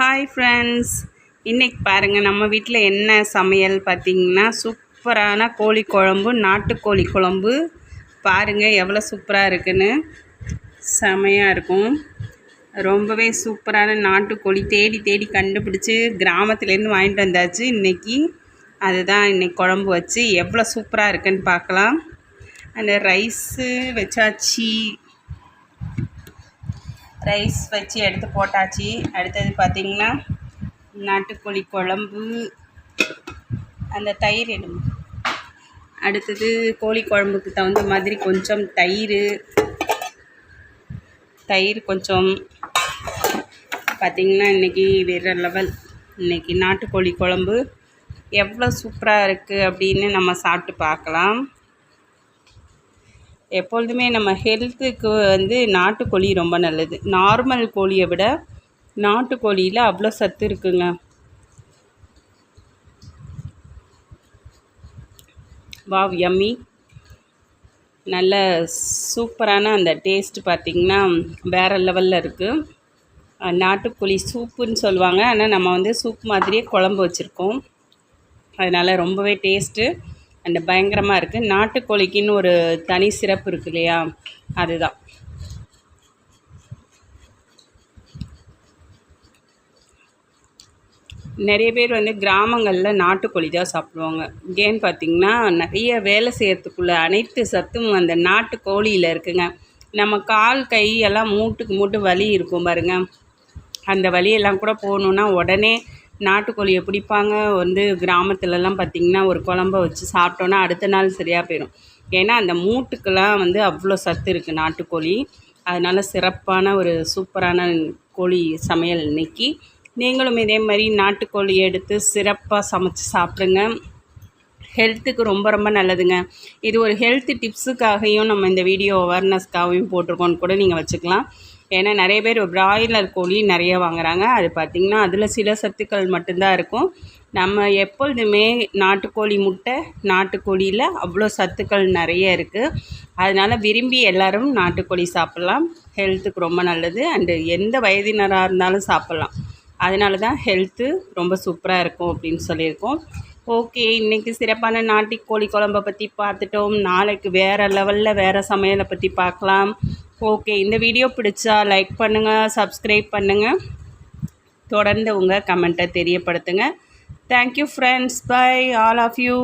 Hi friends, இன்றைக்கி பாருங்கள் நம்ம வீட்டில் என்ன சமையல் பார்த்திங்கன்னா சூப்பரான கோழி குழம்பு, நாட்டுக்கோழி குழம்பு. பாருங்கள் எவ்வளோ சூப்பராக இருக்குன்னு. செமையாக இருக்கும். ரொம்பவே சூப்பரான நாட்டுக்கோழி தேடி தேடி கண்டுபிடிச்சி கிராமத்துலேருந்து வாங்கிட்டு வந்தாச்சு. இன்றைக்கி அதுதான் இன்றைக்கி குழம்பு வச்சு எவ்வளோ சூப்பராக இருக்குன்னு பார்க்கலாம். அந்த ரைஸு வச்சாச்சு, ரைஸ் வச்சு எடுத்து போட்டாச்சு. அடுத்தது பார்த்திங்கன்னா நாட்டுக்கோழி குழம்பு, அந்த தயிர் எடுங்க. அடுத்தது கோழி குழம்புக்கு தகுந்த மாதிரி கொஞ்சம் தயிர் கொஞ்சம் பார்த்திங்கன்னா இன்றைக்கி வேறு லெவல். இன்றைக்கி நாட்டுக்கோழி குழம்பு எவ்வளோ சூப்பராக இருக்குது அப்படின்னு நம்ம சாப்பிட்டு பார்க்கலாம். எப்பொழுதுமே நம்ம ஹெல்த்துக்கு நாட்டுக்கோழி ரொம்ப நல்லது. நார்மல் கோழியை விட நாட்டுக்கோழியில் அவ்வளோ சத்து இருக்குங்க. Wow, yummy. நல்ல சூப்பரான அந்த டேஸ்ட்டு பார்த்திங்கன்னா வேறு லெவலில் இருக்குது. நாட்டுக்கோழி சூப்புன்னு சொல்லுவாங்க, ஆனால் நம்ம சூப் மாதிரியே குழம்பு வச்சுருக்கோம். அதனால் ரொம்பவே டேஸ்ட்டு அண்ட் பயங்கரமாக இருக்குது. நாட்டுக்கோழிக்குன்னு ஒரு தனி சிறப்பு இருக்குது இல்லையா, அதுதான். நிறைய பேர் கிராமங்களில் நாட்டுக்கோழி தான் சாப்பிடுவாங்க. ஏன்னு பார்த்திங்கன்னா நிறைய வேலை செய்கிறதுக்குள்ள அனைத்து சத்தும் அந்த நாட்டுக்கோழியில் இருக்குங்க. நம்ம கால் கை எல்லாம் மூட்டுக்கு மூட்டு வலி இருக்கும் பாருங்கள், அந்த வலியெல்லாம் கூட போகணுன்னா உடனே நாட்டுக்கோழியை பிடிப்பாங்க. கிராமத்துலலாம் பார்த்திங்கன்னா ஒரு குழம்ப வச்சு சாப்பிட்டோன்னா அடுத்த நாள் சரியாக போயிடும். ஏன்னா அந்த மூட்டுக்கெல்லாம் அவ்வளோ சத்து இருக்குது நாட்டுக்கோழி. அதனால் சிறப்பான ஒரு சூப்பரான கோழி சமையல் இன்றைக்கி. நீங்களும் இதே மாதிரி நாட்டுக்கோழி எடுத்து சிறப்பாக சமைச்சு சாப்பிடுங்க. ஹெல்த்துக்கு ரொம்ப ரொம்ப நல்லதுங்க. இது ஒரு ஹெல்த் டிப்ஸுக்காகவும் நம்ம இந்த வீடியோ அவேர்னஸ்க்காகவும் போட்டிருக்கோன்னு கூட நீங்கள் வச்சுக்கலாம். ஏன்னா நிறைய பேர் பிராய்லர் கோழி நிறைய வாங்குகிறாங்க. அது பார்த்திங்கன்னா அதில் சில சத்துக்கள் மட்டும்தான் இருக்கும். நம்ம எப்பொழுதுமே நாட்டுக்கோழி முட்டை, நாட்டுக்கோழியில் அவ்வளோ சத்துக்கள் நிறைய இருக்குது. அதனால் விரும்பி எல்லோரும் நாட்டுக்கோழி சாப்பிட்லாம். ஹெல்த்துக்கு ரொம்ப நல்லது. அண்டு எந்த வயதினராக இருந்தாலும் சாப்பிட்லாம். அதனால தான் ஹெல்த்து ரொம்ப சூப்பராக இருக்கும் அப்படின்னு சொல்லியிருக்கோம். ஓகே, இன்றைக்கி சிறப்பான நாட்டுக்கோழி குழம்பை பற்றி பார்த்துட்டோம். நாளைக்கு வேறு லெவலில் வேறு சமையலை பற்றி பார்க்கலாம். ஓகே, இந்த வீடியோ பிடிச்சா லைக் பண்ணுங்கள், சப்ஸ்கிரைப் பண்ணுங்கள், தொடர்ந்து உங்கள் கமெண்ட்டை தெரியப்படுத்துங்க. Thank you friends, bye all of you.